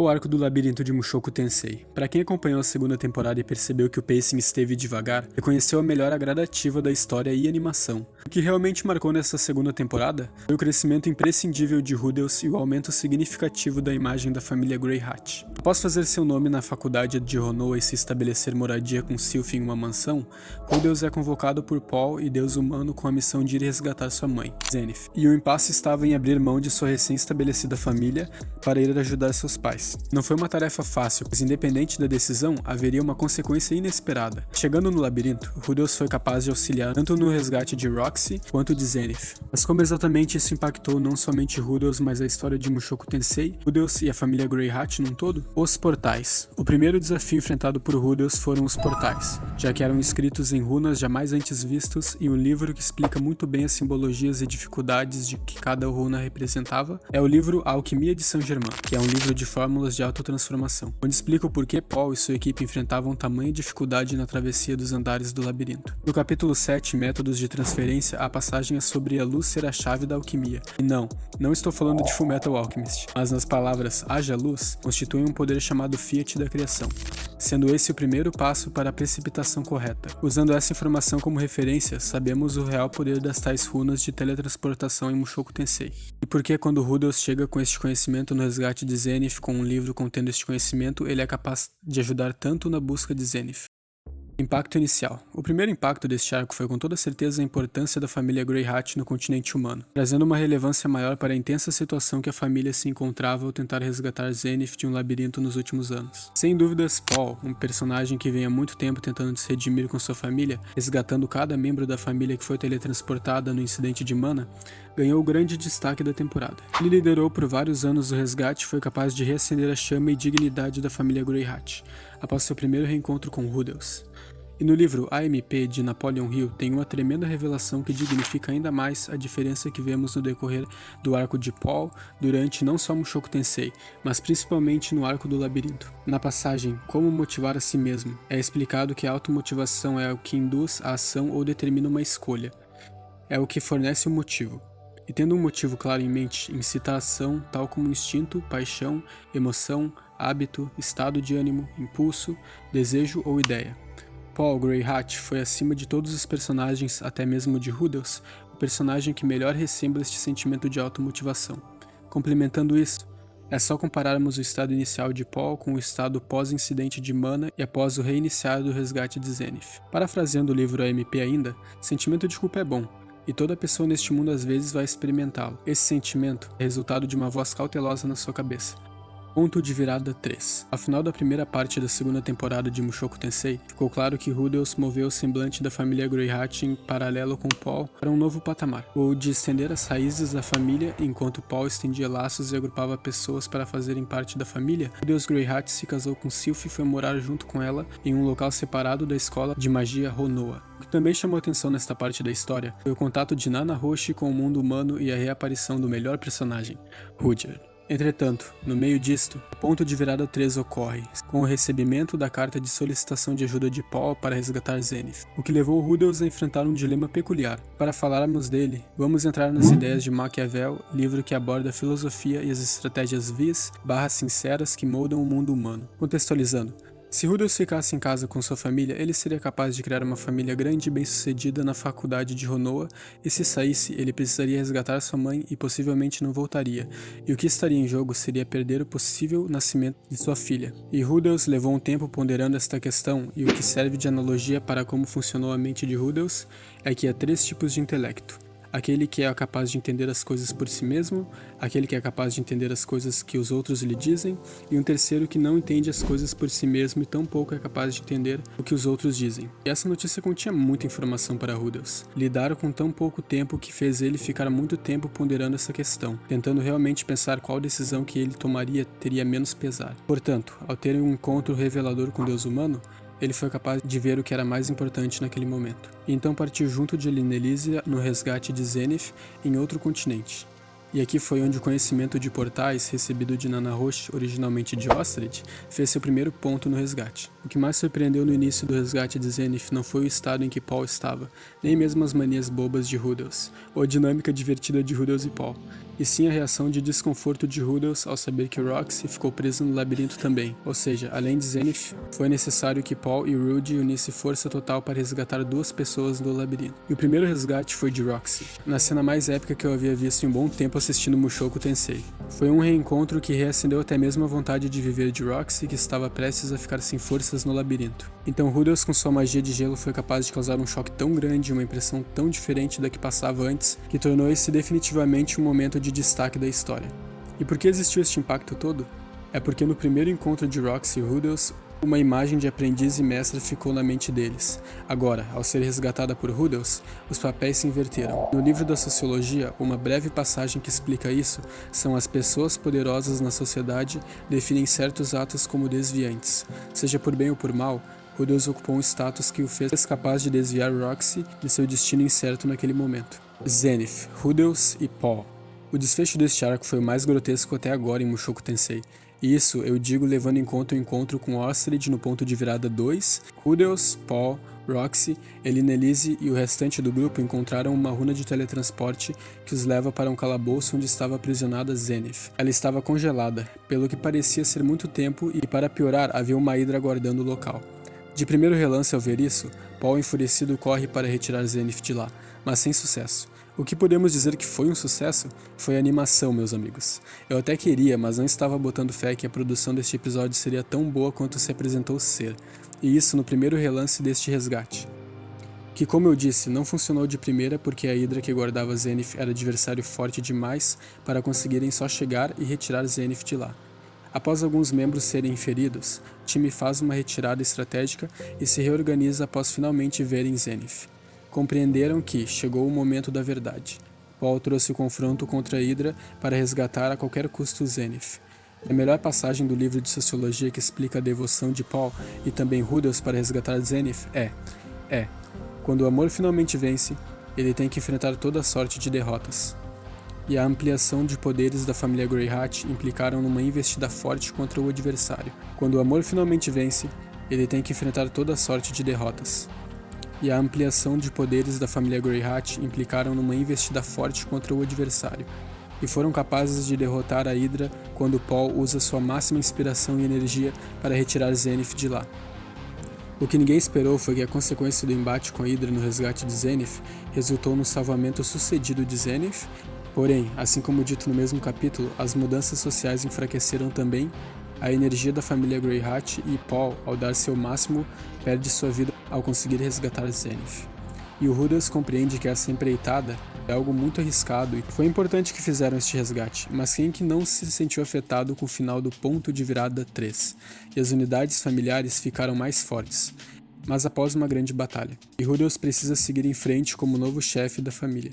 O arco do labirinto de Mushoku Tensei. Para quem acompanhou a segunda temporada e percebeu que o pacing esteve devagar, reconheceu a melhora gradativa da história e animação. O que realmente marcou nessa segunda temporada foi o crescimento imprescindível de Rudeus e o aumento significativo da imagem da família Grey Hat. Após fazer seu nome na faculdade de Honoa e se estabelecer moradia com Sylphie em uma mansão, Rudeus é convocado por Paul e Deus Humano com a missão de ir resgatar sua mãe, Zenith. E o impasse estava em abrir mão de sua recém-estabelecida família para ir ajudar seus pais. Não foi uma tarefa fácil, pois independente da decisão, haveria uma consequência inesperada. Chegando no labirinto, Rudeus foi capaz de auxiliar tanto no resgate de Roxy quanto de Zenith. Mas como exatamente isso impactou não somente Rudeus, mas a história de Mushoku Tensei, Rudeus e a família Grey Hat num todo? Os portais. O primeiro desafio enfrentado por Rudeus foram os portais, já que eram escritos em runas jamais antes vistos e um livro que explica muito bem as simbologias e dificuldades de que cada runa representava é o livro A Alquimia de Saint-Germain, que é um livro de fórmulas de autotransformação, onde explica o porquê Paul e sua equipe enfrentavam tamanha dificuldade na travessia dos andares do labirinto. No capítulo 7, Métodos de Transferência, a passagem é sobre a luz ser a chave da alquimia. E não estou falando de Fullmetal Alchemist, mas nas palavras haja luz, constitui um poder chamado Fiat da criação, sendo esse o primeiro passo para a precipitação correta. Usando essa informação como referência, sabemos o real poder das tais runas de teletransportação em Mushoku Tensei. E por que quando Rudeus chega com este conhecimento no resgate de Zenith com um livro contendo este conhecimento, ele é capaz de ajudar tanto na busca de Zenith. Impacto inicial. O primeiro impacto deste arco foi com toda certeza a importância da família Grey Hat no continente humano, trazendo uma relevância maior para a intensa situação que a família se encontrava ao tentar resgatar Zenith de um labirinto nos últimos anos. Sem dúvidas, Paul, um personagem que vem há muito tempo tentando se redimir com sua família, resgatando cada membro da família que foi teletransportada no incidente de Mana, ganhou o grande destaque da temporada. Ele liderou por vários anos o resgate e foi capaz de reacender a chama e dignidade da família Grey Hat, após seu primeiro reencontro com Rudeus. E no livro AMP de Napoleon Hill tem uma tremenda revelação que dignifica ainda mais a diferença que vemos no decorrer do arco de Paul durante não só Mushoku Tensei, mas principalmente no arco do labirinto. Na passagem Como Motivar a Si Mesmo, é explicado que a automotivação é o que induz a ação ou determina uma escolha. É o que fornece o motivo. E tendo um motivo claro em mente, incita a ação tal como instinto, paixão, emoção, hábito, estado de ânimo, impulso, desejo ou ideia. Paul Grey Hat foi, acima de todos os personagens, até mesmo de Rudeus, o personagem que melhor ressembla este sentimento de automotivação. Complementando isso, é só compararmos o estado inicial de Paul com o estado pós-incidente de Mana e após o reiniciar do resgate de Zenith. Parafraseando o livro AMP ainda, sentimento de culpa é bom, e toda pessoa neste mundo às vezes vai experimentá-lo. Esse sentimento é resultado de uma voz cautelosa na sua cabeça. Ponto de virada 3. Ao final da primeira parte da segunda temporada de Mushoku Tensei, ficou claro que Rudeus moveu o semblante da família Grey Hat em paralelo com Paul para um novo patamar, o de estender as raízes da família enquanto Paul estendia laços e agrupava pessoas para fazerem parte da família. Rudeus Grey Hat se casou com Sylphie e foi morar junto com ela em um local separado da escola de magia Honoa. O que também chamou atenção nesta parte da história foi o contato de Nanahoshi com o mundo humano e a reaparição do melhor personagem, Rudyard. Entretanto, no meio disto, o ponto de virada 3 ocorre, com o recebimento da carta de solicitação de ajuda de Paul para resgatar Zenith, o que levou Rudeus a enfrentar um dilema peculiar. Para falarmos dele, vamos entrar nas ideias de Maquiavel, livro que aborda a filosofia e as estratégias vis/sinceras que moldam o mundo humano. Contextualizando, se Rudeus ficasse em casa com sua família, ele seria capaz de criar uma família grande e bem-sucedida na faculdade de Honoa, e se saísse, ele precisaria resgatar sua mãe e possivelmente não voltaria, e o que estaria em jogo seria perder o possível nascimento de sua filha. E Rudeus levou um tempo ponderando esta questão, e o que serve de analogia para como funcionou a mente de Rudeus é que há 3 tipos de intelecto. Aquele que é capaz de entender as coisas por si mesmo, aquele que é capaz de entender as coisas que os outros lhe dizem, e um terceiro que não entende as coisas por si mesmo e tampouco é capaz de entender o que os outros dizem. E essa notícia continha muita informação para Rudeus. Lidaram com tão pouco tempo que fez ele ficar muito tempo ponderando essa questão, tentando realmente pensar qual decisão que ele tomaria teria menos pesar. Portanto, ao ter um encontro revelador com Deus humano, ele foi capaz de ver o que era mais importante naquele momento. E então partiu junto de Linelisia no resgate de Zenith em outro continente. E aqui foi onde o conhecimento de portais, recebido de Nanahoshi, originalmente de Ostred, fez seu primeiro ponto no resgate. O que mais surpreendeu no início do resgate de Zenith não foi o estado em que Paul estava, nem mesmo as manias bobas de Rudeus, ou a dinâmica divertida de Rudeus e Paul. e sim a reação de desconforto de Rudels ao saber que Roxy ficou preso no labirinto também. Ou seja, além de Zenith, foi necessário que Paul e Rudy unissem força total para resgatar duas pessoas do labirinto. E o primeiro resgate foi de Roxy, na cena mais épica que eu havia visto em um bom tempo assistindo Mushoku Tensei. Foi um reencontro que reacendeu até mesmo a vontade de viver de Roxy, que estava prestes a ficar sem forças no labirinto. Então Rudels, com sua magia de gelo, foi capaz de causar um choque tão grande e uma impressão tão diferente da que passava antes, que tornou esse definitivamente um momento de destaque da história. E por que existiu este impacto todo? É porque no primeiro encontro de Roxy e Rudels, uma imagem de aprendiz e mestre ficou na mente deles. Agora, ao ser resgatada por Rudels, os papéis se inverteram. No livro da Sociologia, uma breve passagem que explica isso são: as pessoas poderosas na sociedade definem certos atos como desviantes. Seja por bem ou por mal, Rudels ocupou um status que o fez capaz de desviar Roxy de seu destino incerto naquele momento. Zenith, Rudels e Paul. O desfecho deste arco foi o mais grotesco até agora em Mushoku Tensei. E isso eu digo levando em conta o encontro com Ostred no ponto de virada 2. Rudels, Paul, Roxy, Elina Elise e o restante do grupo encontraram uma runa de teletransporte que os leva para um calabouço onde estava aprisionada Zenith. Ela estava congelada, pelo que parecia ser muito tempo, e para piorar havia uma hidra guardando o local. De primeiro relance ao ver isso, Paul enfurecido corre para retirar Zenith de lá, mas sem sucesso. O que podemos dizer que foi um sucesso foi a animação, meus amigos. Eu até queria, mas não estava botando fé que a produção deste episódio seria tão boa quanto se apresentou ser, e isso no primeiro relance deste resgate. Que, como eu disse, não funcionou de primeira porque a hidra que guardava Zenith era adversário forte demais para conseguirem só chegar e retirar Zenith de lá. Após alguns membros serem feridos, o time faz uma retirada estratégica e se reorganiza após finalmente verem Zenith. Compreenderam que chegou o momento da verdade. Paul trouxe o confronto contra a Hydra para resgatar a qualquer custo Zenith. A melhor passagem do livro de Sociologia que explica a devoção de Paul e também Rudels para resgatar Zenith é: quando o amor finalmente vence, ele tem que enfrentar toda sorte de derrotas. E a ampliação de poderes da família Greyhat implicaram numa investida forte contra o adversário. Quando o amor finalmente vence, ele tem que enfrentar toda sorte de derrotas. E a ampliação de poderes da família Greyhat implicaram numa investida forte contra o adversário. E foram capazes de derrotar a Hydra quando Paul usa sua máxima inspiração e energia para retirar Zenith de lá. O que ninguém esperou foi que a consequência do embate com a Hydra no resgate de Zenith resultou no salvamento sucedido de Zenith. Porém, assim como dito no mesmo capítulo, as mudanças sociais enfraqueceram também a energia da família Greyhat e Paul, ao dar seu máximo, perde sua vida ao conseguir resgatar Zenith. E o Rudels compreende que essa empreitada é algo muito arriscado e foi importante que fizeram este resgate, mas quem que não se sentiu afetado com o final do ponto de virada 3, e as unidades familiares ficaram mais fortes, mas após uma grande batalha. E Rudels precisa seguir em frente como novo chefe da família.